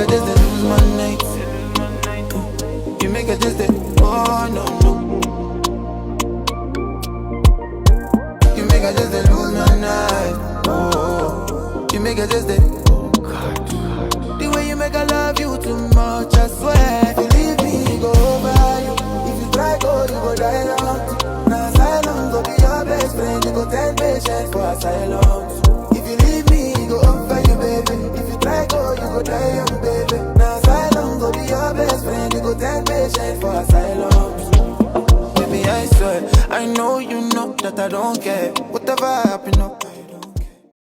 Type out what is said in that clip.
I just dey lose my night. You make I just dey, oh no no. You make I just dey lose my night. Oh, you make I just dey. The way you make I love you too much, I swear. If you leave me, go over you. If you try go, you go die alone. Now asylum go be your best friend. You go 10 patients for asylum. If you leave me, go over you, baby. If you try go, you go die young, baby. Now asylum go be your best friend. You go 10 patients for asylum. Baby, I swear, I know you know that I don't care. Whatever happen, no.